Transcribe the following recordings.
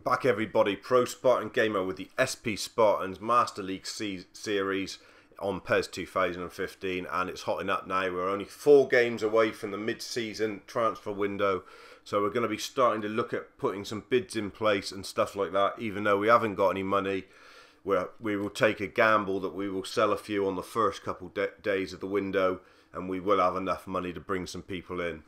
Back everybody, Pro Spartan Gamer with the SP Spartans Master League series on PES 2015, and it's hotting up now. We're only 4 games away from the mid-season transfer window, so we're going to be starting to look at putting some bids in place and stuff like that. Even though we haven't got any money, we will take a gamble that we will sell a few on the first couple days of the window, and we will have enough money to bring some people in.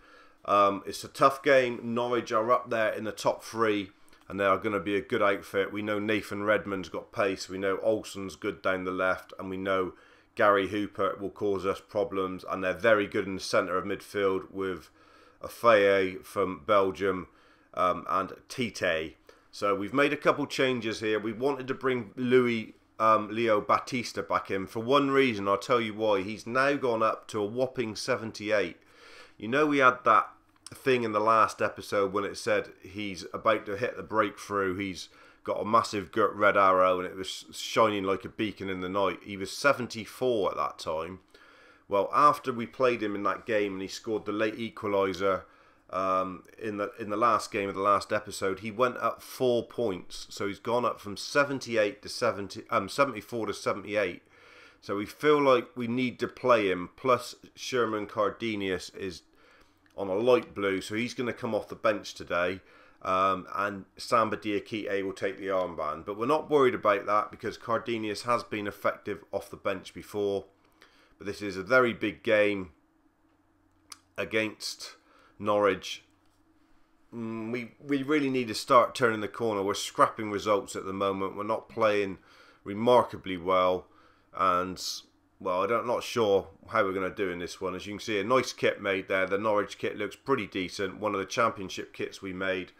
It's a tough game. Norwich are up there in the top 3, and they are going to be a good outfit. We know Nathan Redmond's got pace, we know Olsen's good down the left, and we know Gary Hooper will cause us problems, and they're very good in the centre of midfield with Faye from Belgium and Tite. So we've made a couple changes here. We wanted to bring Leo Batista back in for one reason. I'll tell you why. He's now gone up to a whopping 78. You know, we had that thing in the last episode when it said he's about to hit the breakthrough. He's got a massive girt red arrow and it was shining like a beacon in the night. He was 74 at that time. Well, after we played him in that game and he scored the late equaliser in the last game of the last episode, he went up 4 points. So he's gone up from 78 to 74 to 78. So we feel like we need to play him. Plus Sherman Cardenius is on a light blue, so he's going to come off the bench today, and Samba Diakite will take the armband. But we're not worried about that because Cardenius has been effective off the bench before. But this is a very big game against Norwich. We really need to start turning the corner. We're scrapping results at the moment. We're not playing remarkably well, and well, I'm not sure how we're going to do in this one. As you can see, a nice kit made there. The Norwich kit looks pretty decent. One of the championship kits we made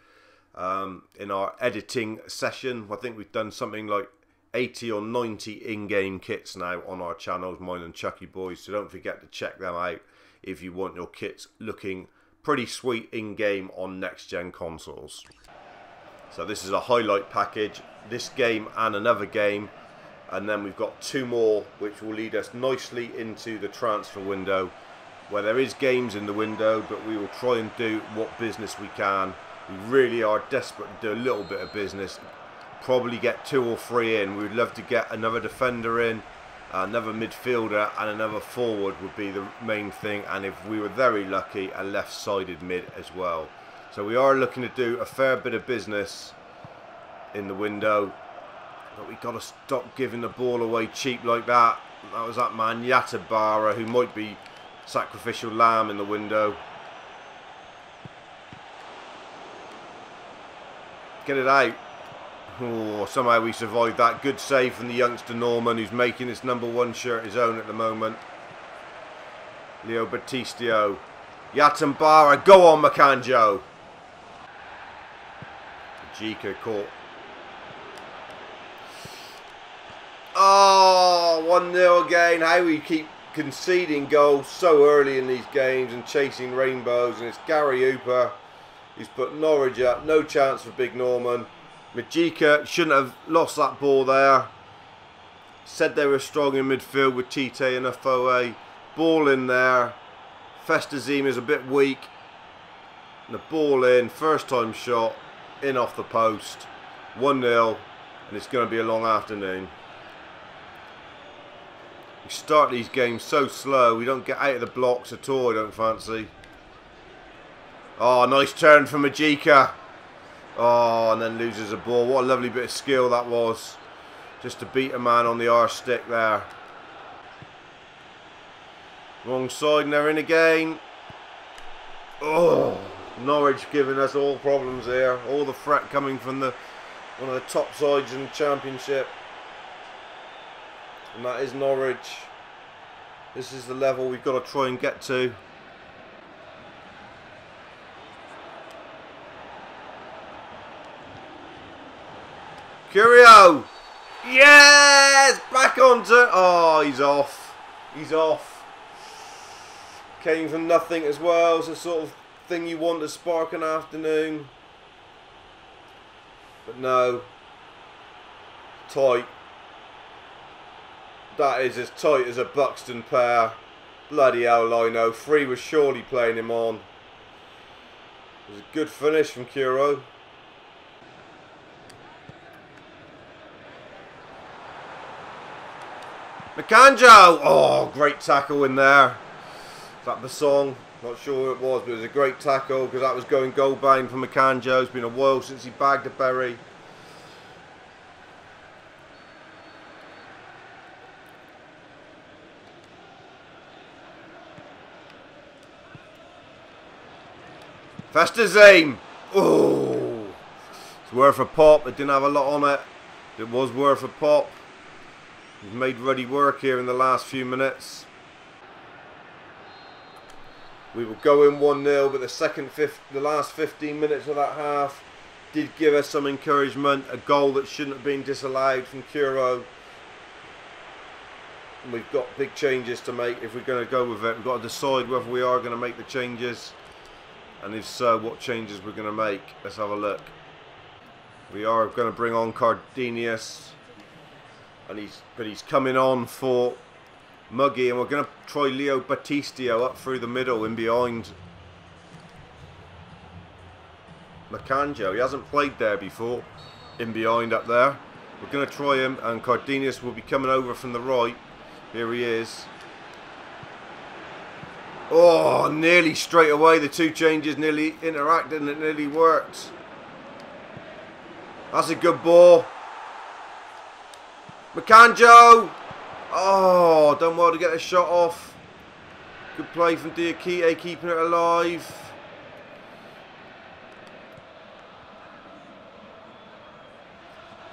in our editing session. I think we've done something like 80 or 90 in-game kits now on our channels, mine and Chucky Boys. So don't forget to check them out if you want your kits looking pretty sweet in-game on next-gen consoles. So this is a highlight package. This game and another game. And then we've got 2 more, which will lead us nicely into the transfer window, where there is games in the window, but we will try and do what business we can. We really are desperate to do a little bit of business, probably get 2 or 3 in. We would love to get another defender in, another midfielder, and another forward would be the main thing. And if we were very lucky, a left-sided mid as well. So we are looking to do a fair bit of business in the window. But we've got to stop giving the ball away cheap like that. That was that man, Yatabara, who might be sacrificial lamb in the window. Get it out. Oh, somehow we survived that. Good save from the youngster Norman, who's making his #1 shirt his own at the moment. Leo Batistio. Yatambara, go on, Makanjo. Jika caught. Oh, 1-0 again. How we keep conceding goals so early in these games and chasing rainbows. And it's Gary Hooper who's put Norwich up. No chance for Big Norman. Majika shouldn't have lost that ball there. Said they were strong in midfield with Tite and Afoe. Ball in there. Festazim is a bit weak. And the ball in. First time shot. In off the post. 1-0. And it's going to be a long afternoon. We start these games so slow, we don't get out of the blocks at all, I don't fancy. Oh, nice turn from Majika. Oh, and then loses a ball. What a lovely bit of skill that was. Just to beat a man on the R stick there. Wrong side and they're in again. Oh, Norwich giving us all problems here. All the threat coming from one of the top sides in the championship. And that is Norwich. This is the level we've got to try and get to. Curio! Yes! Back onto... Oh, he's off. He's off. Came from nothing as well. It's the sort of thing you want to spark an afternoon. But no. Tight. That is as tight as a Buxton pair. Bloody hell, Lino. 3 was surely playing him on. It was a good finish from Kuro. Makanjo! Oh, great tackle in there. Is that the song? Not sure who it was, but it was a great tackle because that was going goal bound for Makanjo. It's been a while since he bagged a berry. Festazine! Oh! It's worth a pop. It didn't have a lot on it. It was worth a pop. He's made ruddy work here in the last few minutes. We will go in 1-0, but the last 15 minutes of that half did give us some encouragement. A goal that shouldn't have been disallowed from Kuro. And we've got big changes to make if we're going to go with it. We've got to decide whether we are going to make the changes. And if so, what changes we're going to make. Let's have a look. We are going to bring on Cardenius. But he's coming on for Muggy, and we're going to try Leo Battistio up through the middle in behind Makanjo. He hasn't played there before, in behind up there. We're going to try him, and Cardenius will be coming over from the right. Here he is. Oh, nearly straight away. The two changes nearly interacted and it nearly worked. That's a good ball. Makanjo! Oh, done well to get a shot off. Good play from Diakite, keeping it alive.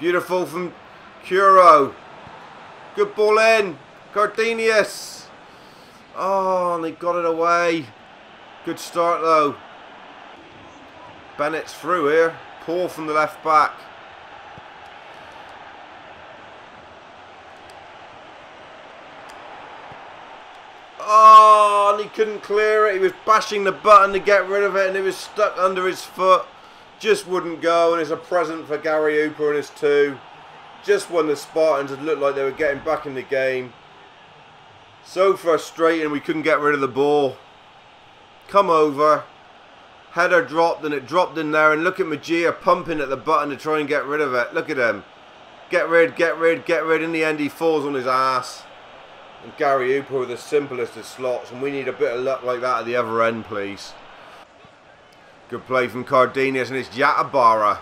Beautiful from Kuro. Good ball in. Cardenius. Oh, and they got it away. Good start though. Bennett's through here. Poor from the left back. Oh, and he couldn't clear it. He was bashing the button to get rid of it and it was stuck under his foot. Just wouldn't go, and it's a present for Gary Hooper and his two. Just when the Spartans had looked like they were getting back in the game. So frustrating we couldn't get rid of the ball. Come over. Header dropped and it dropped in there, and look at Magia pumping at the button to try and get rid of it. Look at him. Get rid, get rid, get rid. In the end he falls on his ass. And Gary Hooper with the simplest of slots, and we need a bit of luck like that at the other end, please. Good play from Cardenius, and it's Yatabara.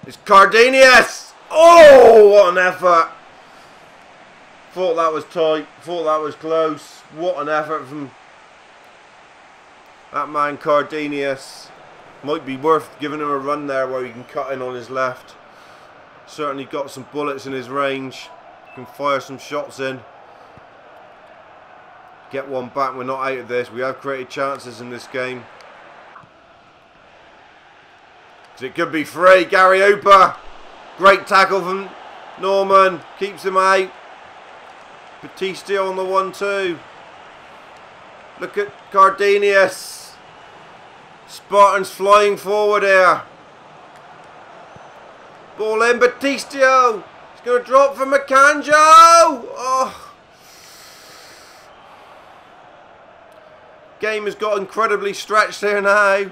It's Cardenius! Oh, what an effort! Thought that was tight, thought that was close. What an effort from that man Cardenius. Might be worth giving him a run there where he can cut in on his left. Certainly got some bullets in his range. Can fire some shots in. Get one back. We're not out of this. We have created chances in this game. It could be free. Gary Hooper. Great tackle from Norman. Keeps him out. Batista on the 1-2. Look at Cardenius. Spartans flying forward here. Ball in, Batistio. It's going to drop for Makanjo. Oh. Game has got incredibly stretched here now.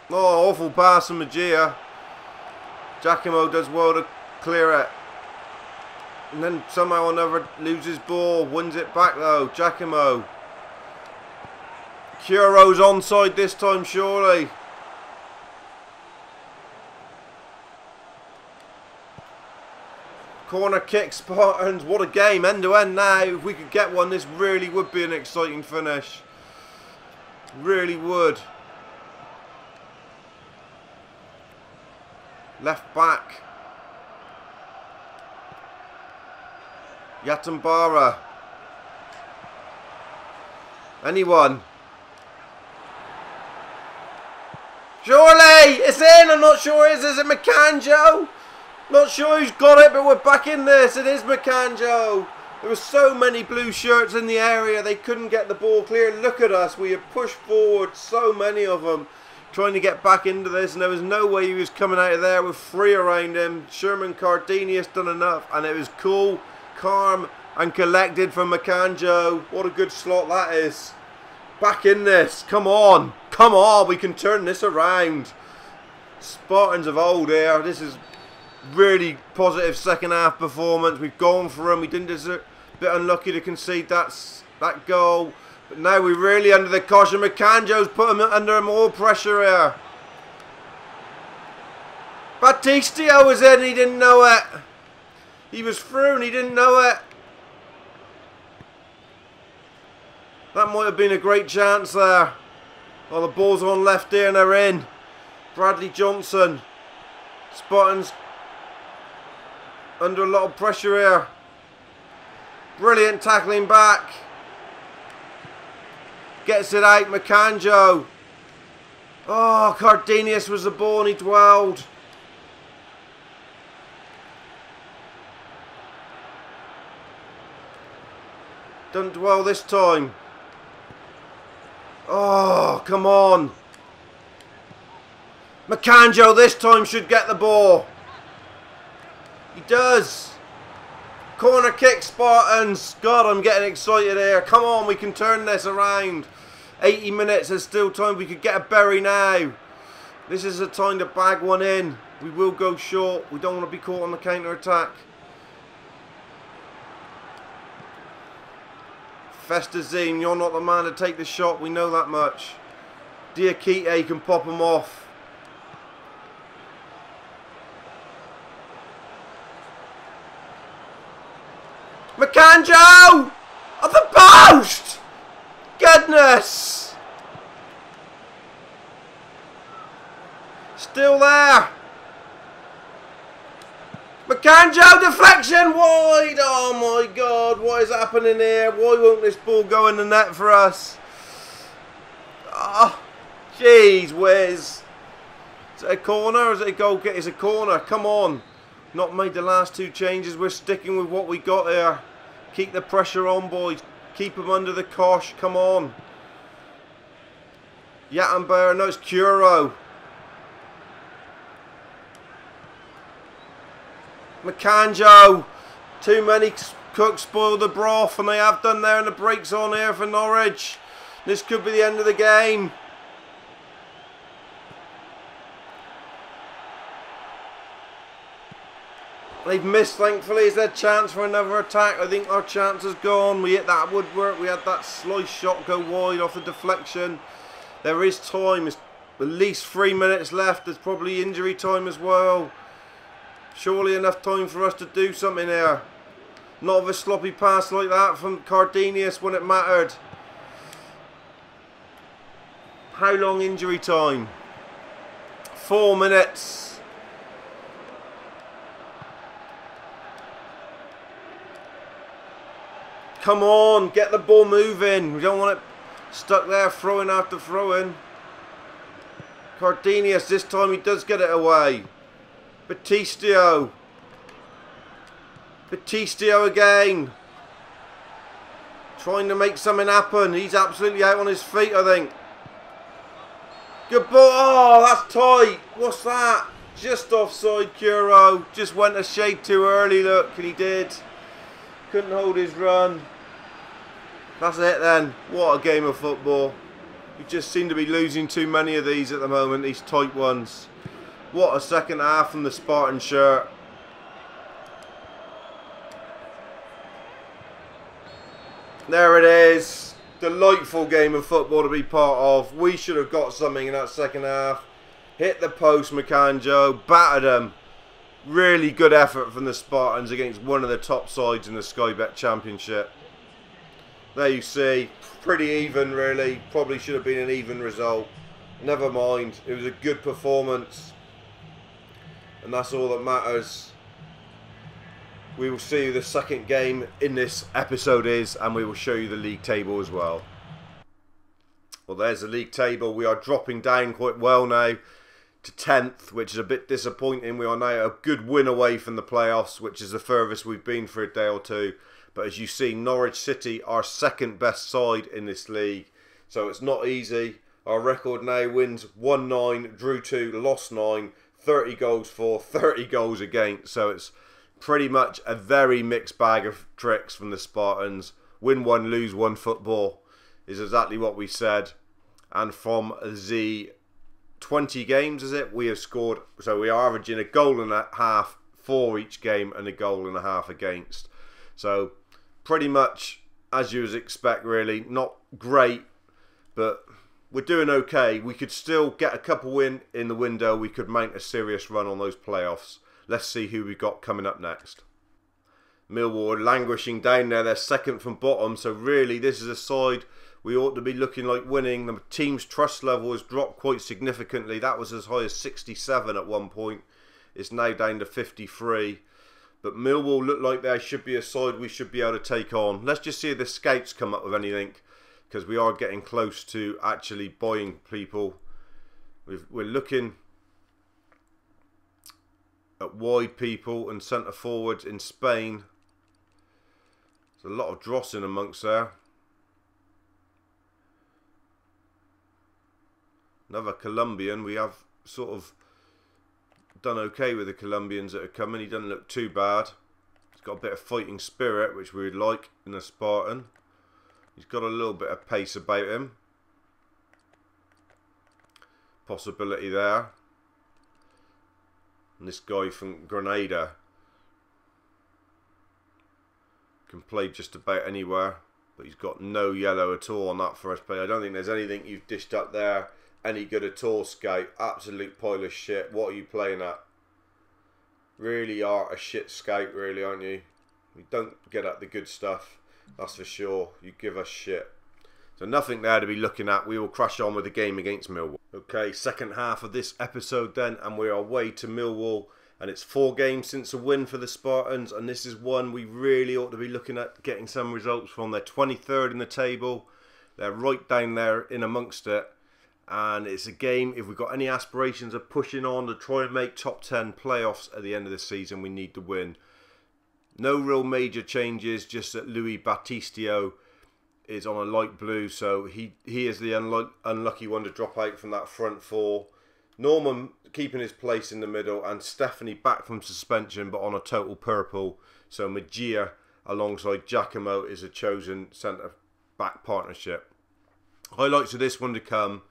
Oh, awful pass from Magia. Giacomo does well to clear it. And then somehow or another loses ball. Wins it back though. Giacomo. Kuro's onside this time surely. Corner kick, Spartans. What a game, end to end now. If we could get one, this really would be an exciting finish. Really would. Left back. Yatambara. Anyone? Surely! It's in! I'm not sure it is. Is it Makanjo? Not sure who's got it, but we're back in this. It is Makanjo. There were so many blue shirts in the area, they couldn't get the ball clear. Look at us. We have pushed forward, so many of them, trying to get back into this, and there was no way he was coming out of there with three around him. Sherman Cardenius done enough, and it was cool, calm, and collected from Makanjo. What a good slot that is. Back in this. Come on. Come on. We can turn this around. Spartans of old here. This is really positive second half performance. We've gone for them. We didn't deserve, a bit unlucky to concede that goal. But now we're really under the caution. Makanjo's put him under more pressure here. Batistio was in, he didn't know it. He was through and he didn't know it. That might have been a great chance there. Oh, the ball's on left here and they're in. Bradley Johnson. Spartans under a lot of pressure here. Brilliant tackling back. Gets it out, Makanjo. Oh, Cardenius was the ball and he dwelled. Don't dwell this time. Oh, come on. Makanjo this time should get the ball. He does. Corner kick, Spartans. God, I'm getting excited here. Come on, we can turn this around. 80 minutes, there's still time. We could get a berry now. This is the time to bag one in. We will go short. We don't want to be caught on the counter-attack. Festazine, you're not the man to take the shot. We know that much. Diakite can pop him off. Makanjo! At the post! Goodness! Still there. Makanjo, deflection, wide! Oh my God, what is happening here? Why won't this ball go in the net for us? Oh, jeez whiz. Is it a corner or is it a goal kick? It's a corner, come on. Not made the last two changes, we're sticking with what we got here. Keep the pressure on, boys. Keep them under the cosh, come on. Yattenberg, no, it's Curo. Makanjo, too many cooks spoil the broth, and they have done there, and the break's on here for Norwich. This could be the end of the game. They've missed, thankfully. Is there a chance for another attack? I think our chance has gone. We hit that woodwork. We had that slice shot go wide off the deflection. There is time. It's at least 3 minutes left. There's probably injury time as well. Surely enough time for us to do something here. Not with a sloppy pass like that from Cardenius when it mattered. How long injury time? 4 minutes. Come on, get the ball moving. We don't want it stuck there throwing after throwing. Cardenius, this time he does get it away. Batistio. Batistio again. Trying to make something happen. He's absolutely out on his feet, I think. Good ball. Oh, that's tight. What's that? Just offside, Curo. Just went a shade too early, look, and he did. Couldn't hold his run. That's it then. What a game of football. We just seem to be losing too many of these at the moment, these tight ones. What a second half from the Spartan shirt. There it is. Delightful game of football to be part of. We should have got something in that second half. Hit the post, Makanjo. Battered them. Really good effort from the Spartans against one of the top sides in the Sky Bet Championship. There you see. Pretty even, really. Probably should have been an even result. Never mind. It was a good performance. And that's all that matters. We will see you the second game in this episode is, and we will show you the league table as well. Well, there's the league table. We are dropping down quite well now to 10th, which is a bit disappointing. We are now a good win away from the playoffs, which is the furthest we've been for a day or two. But as you see, Norwich City are second best side in this league. So it's not easy. Our record now wins 1-9, drew 2, lost 9. 30 goals for, 30 goals against. So it's pretty much a very mixed bag of tricks from the Spartans. Win one, lose one football is exactly what we said. And from the 20 games, is it? We have scored, so we are averaging a goal and a half for each game and a goal and a half against. So pretty much as you would expect, really. Not great, but we're doing okay. We could still get a couple win in the window. We could mount a serious run on those playoffs. Let's see who we've got coming up next. Millwall languishing down there. They're second from bottom, so really this is a side we ought to be looking like winning. The team's trust level has dropped quite significantly. That was as high as 67 at one point. It's now down to 53. But Millwall look like they should be a side we should be able to take on. Let's just see if the scouts come up with anything, because we are getting close to actually buying people. We're looking at wide people and centre forwards in Spain. There's a lot of drossing amongst there. Another Colombian. We have sort of done okay with the Colombians that are coming. He doesn't look too bad. He's got a bit of fighting spirit, which we would like in a Spartan. He's got a little bit of pace about him. Possibility there. And this guy from Grenada can play just about anywhere, but he's got no yellow at all on that first play. I don't think there's anything you've dished up there any good at all, Scout. Absolute pile of shit. What are you playing at? Really are a shit Scout, really, aren't you? You don't get at the good stuff, that's for sure. You give us shit. So nothing there to be looking at. We will crash on with the game against Millwall. Okay, second half of this episode then, and we're away to Millwall. And it's 4 games since a win for the Spartans, and this is one we really ought to be looking at getting some results from. They're 23rd in the table. They're right down there in amongst it. And it's a game, if we've got any aspirations of pushing on to try and make top 10 playoffs at the end of the season, we need to win. No real major changes, just that Louis Battistio is on a light blue, so he is the unlucky one to drop out from that front 4. Norman keeping his place in the middle, and Stephanie back from suspension but on a total purple. So Magia alongside Giacomo is a chosen centre back partnership. Highlights of this one to come.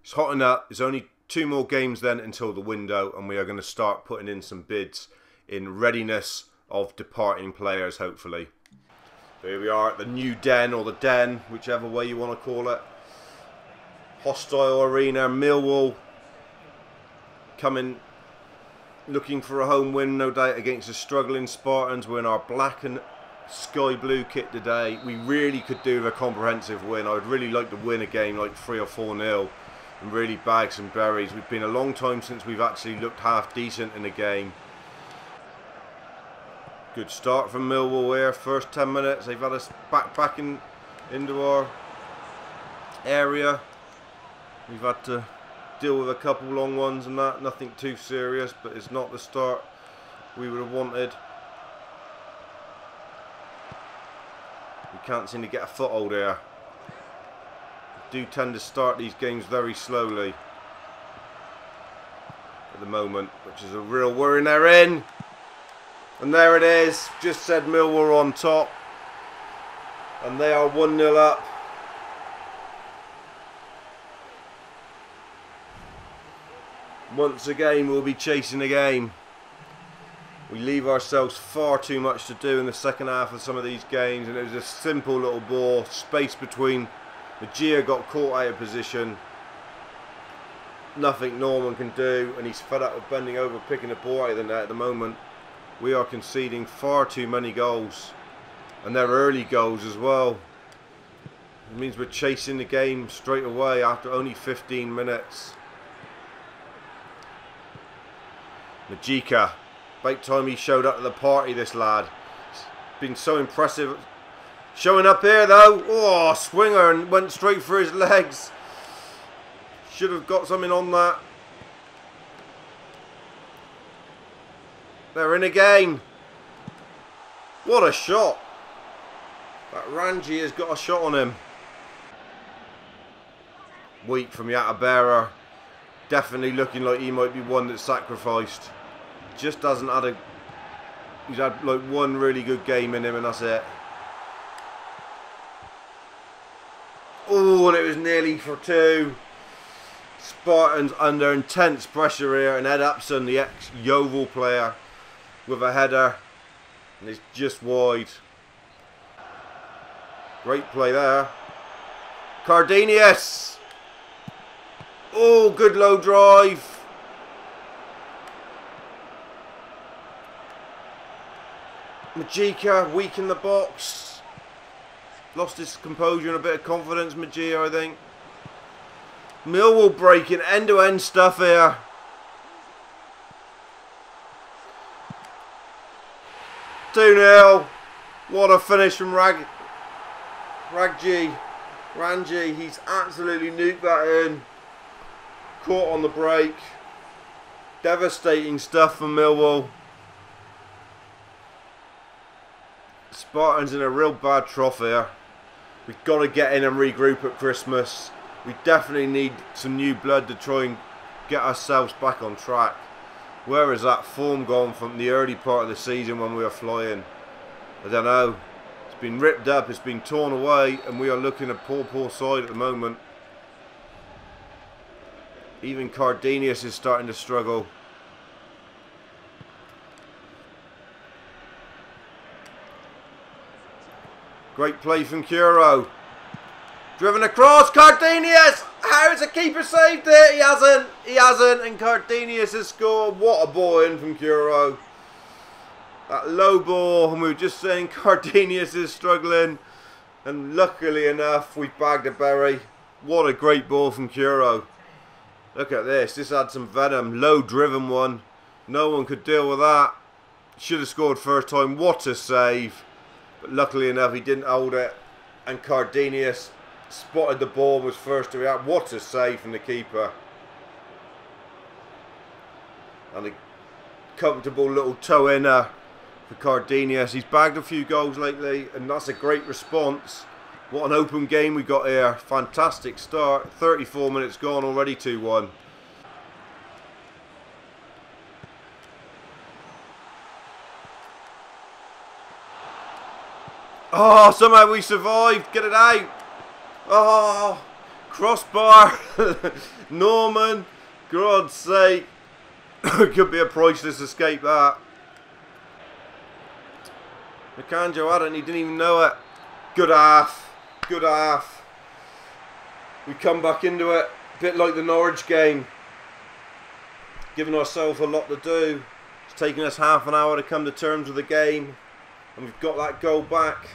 It's hotting up. There's only 2 more games then until the window, and we are going to start putting in some bids in readiness of departing players, hopefully. So here we are at the new den, or the den, whichever way you want to call it. Hostile arena. Millwall coming, looking for a home win, no doubt, against the struggling Spartans. We're in our black and sky blue kit today. We really could do with a comprehensive win. I would really like to win a game like 3 or 4-0 and really bag some berries. We've been a long time since we've actually looked half decent in a game. Good start from Millwall here. First 10 minutes, they've had us back into our area. We've had to deal with a couple long ones and that. Nothing too serious, but it's not the start we would have wanted. We can't seem to get a foothold here. We do tend to start these games very slowly at the moment, which is a real worry. And they're in! And there it is. Just said Millwall on top. And they are 1-0 up. Once again, we'll be chasing the game. We leave ourselves far too much to do in the second half of some of these games, and it was a simple little ball, space between. Magia got caught out of position. Nothing Norman can do, and he's fed up with bending over, picking the ball out of the net at the moment. We are conceding far too many goals, and they're early goals as well. It means we're chasing the game straight away after only 15 minutes. Majika, about time he showed up to the party, this lad. He's been so impressive. Showing up here though. Oh, swinger, and went straight for his legs. Should have got something on that. They're in again. What a shot. That Ranji has got a shot on him. Weak from Yatabera. Definitely looking like he might be one that's sacrificed. Just hasn't had a... He's had like one really good game in him, and that's it. Oh, and it was nearly for 2. Spartans under intense pressure here, and Ed Upson, the ex-Yeovil player, with a header, and it's just wide. Great play there. Cardenius! Oh, good low drive. Majika, weak in the box. Lost his composure and a bit of confidence, Majika, I think. Millwall breaking end-to-end stuff here. Two-0. What a finish from Ranji. He's absolutely nuked that in. Caught on the break. Devastating stuff from Millwall. Spartans in a real bad trough here. We've got to get in and regroup at Christmas. We definitely need some new blood to try and get ourselves back on track. Where is that form gone from the early part of the season when we were flying? I don't know. It's been ripped up, it's been torn away, and we are looking at poor side at the moment. Even Cardenius is starting to struggle. Great play from Curo. Driven across, Cardenius! How has the keeper saved it? He hasn't, and Cardenius has scored. What a ball in from Curo. That low ball, and we were just saying Cardenius is struggling, and luckily enough, we bagged a berry. What a great ball from Curo. Look at this, this had some venom, low driven one. No one could deal with that. Should have scored first time, what a save. But luckily enough, he didn't hold it, and Cardenius spotted the ball and was first to react. What a save from the keeper. And a comfortable little toe-inner for Cardenius. He's bagged a few goals lately, and that's a great response. What an open game we got here. Fantastic start. 34 minutes gone, already 2-1. Oh, somehow we survived. Get it out. Oh, crossbar. Norman, God's sake. It could be a priceless escape, that. Makanjo had it and he didn't even know it. Good half. Good half. We come back into it. A bit like the Norwich game. Giving ourselves a lot to do. It's taken us half an hour to come to terms with the game. And we've got that goal back.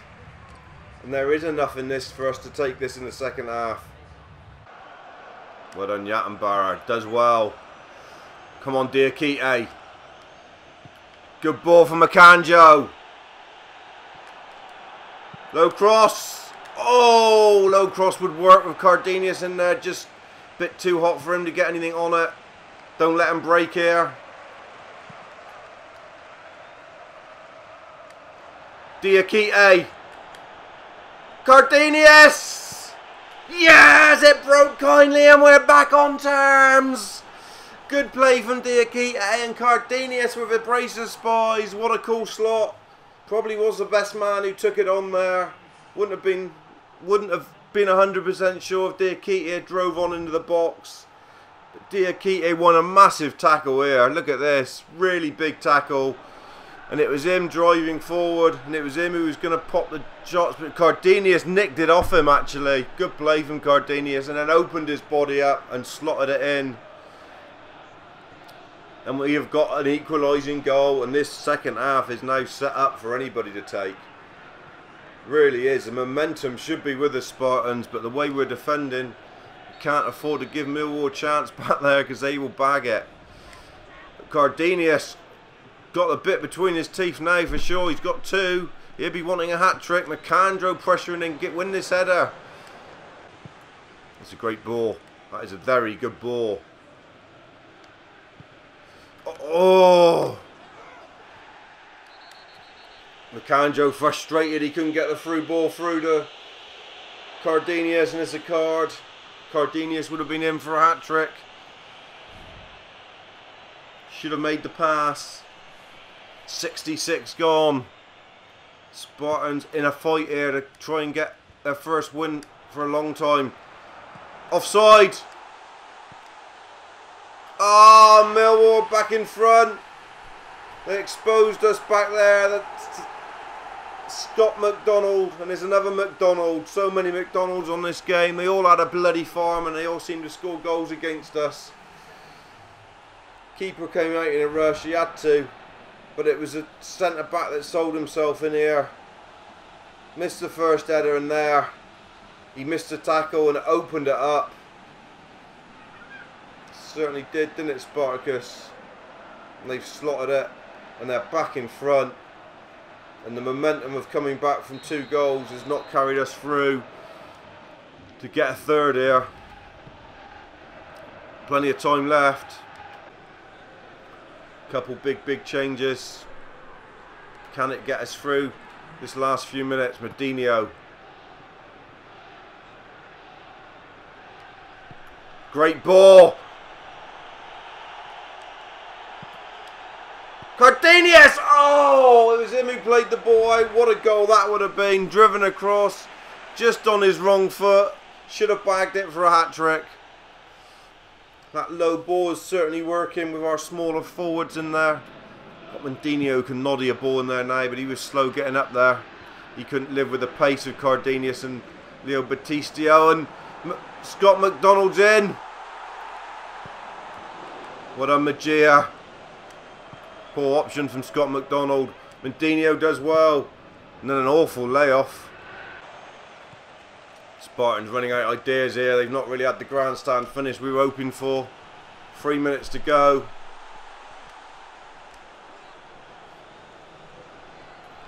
And there is enough in this for us to take this in the second half. Well done, Yattenborough. Does well. Come on, Diakite. Good ball from Makanjo. Low cross. Oh, low cross would work with Cardenius in there. Just a bit too hot for him to get anything on it. Don't let him break here. Diakite. Cardenius! Yes, it broke kindly and we're back on terms. Good play from Diakite and Cardenius with a brace of spies. What a cool slot. Probably was the best man who took it on there. Wouldn't have been 100% sure if Diakite drove on into the box. But Diakite won a massive tackle here. Look at this, really big tackle. And it was him driving forward, and it was him who was going to pop the shots, but Cardenius nicked it off him actually. Good play from Cardenius, and then opened his body up and slotted it in. And we have got an equalising goal, and this second half is now set up for anybody to take. Really is. The momentum should be with the Spartans, but the way we're defending, we can't afford to give Millwall a chance back there because they will bag it. But Cardenius got a bit between his teeth now for sure. He's got two. He'll be wanting a hat-trick. Macandro pressuring and win this header. It's a great ball. That is a very good ball. Oh! Macandro frustrated. He couldn't get the through ball through to Cardenius, and it's a card. Cardenius would have been in for a hat-trick. Should have made the pass. 66 gone. Spartans in a fight here to try and get their first win for a long time. Offside. Oh, Millwall back in front. They exposed us back there. That's Scott McDonald, and there's another McDonald. So many McDonalds on this game. They all had a bloody farm and they all seemed to score goals against us. Keeper came out in a rush. He had to. But it was a centre back that sold himself in here. Missed the first header in there. He missed the tackle and it opened it up. Certainly did, didn't it, Spartacus? And they've slotted it. And they're back in front. And the momentum of coming back from 2 goals has not carried us through to get a third here. Plenty of time left. Couple big changes. Can it get us through this last few minutes? Medinho. Great ball. Cardenius! Oh, it was him who played the ball out. What a goal that would have been. Driven across just on his wrong foot. Should have bagged it for a hat-trick. That low ball is certainly working with our smaller forwards in there. Got Medinho can noddy a ball in there now, but he was slow getting up there. He couldn't live with the pace of Cardenius and Leo Battistio, and Scott McDonald's in. What a Magia. Poor option from Scott McDonald. Medinho does well. And then an awful layoff. Spartans running out of ideas here. They've not really had the grandstand finish we were hoping for. 3 minutes to go.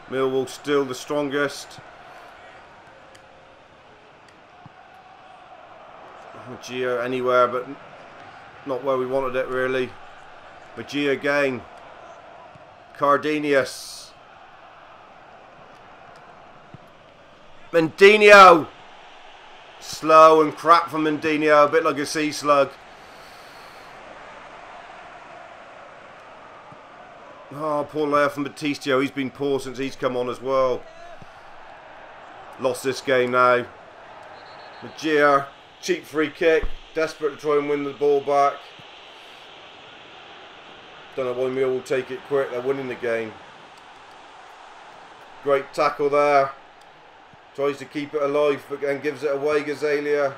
Millwall still the strongest. Magia anywhere, but not where we wanted it really. Magia again. Cardenius. Medinho. Slow and crap from Medinho, a bit like a sea slug. Oh, poor layoff from Battistio. He's been poor since he's come on as well. Lost this game now. Magia, cheap free kick. Desperate to try and win the ball back. Don't know why Mill will take it quick. They're winning the game. Great tackle there. Tries to keep it alive, but then gives it away. Gazalia.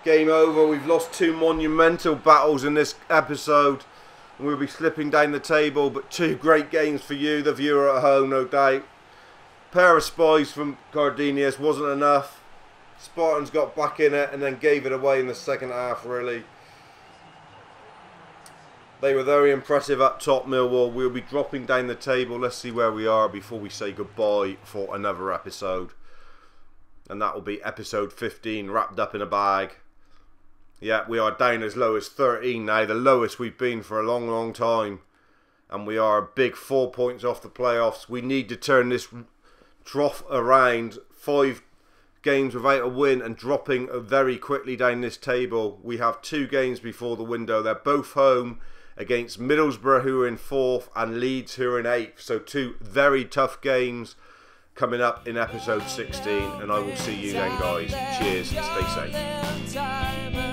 Game over. We've lost 2 monumental battles in this episode. And we'll be slipping down the table, but 2 great games for you, the viewer at home, no doubt. Pair of spies from Cardenius wasn't enough. Spartans got back in it and then gave it away in the second half, really. They were very impressive up top, Millwall. We'll be dropping down the table. Let's see where we are before we say goodbye for another episode. And that will be episode 15, wrapped up in a bag. Yeah, we are down as low as 13 now. The lowest we've been for a long time. And we are a big 4 points off the playoffs. We need to turn this trough around. 5 games without a win and dropping very quickly down this table. We have 2 games before the window. They're both home against Middlesbrough, who are in 4th, and Leeds, who are in 8th. So 2 very tough games coming up in episode 16. And I will see you then, guys. Cheers. Stay safe.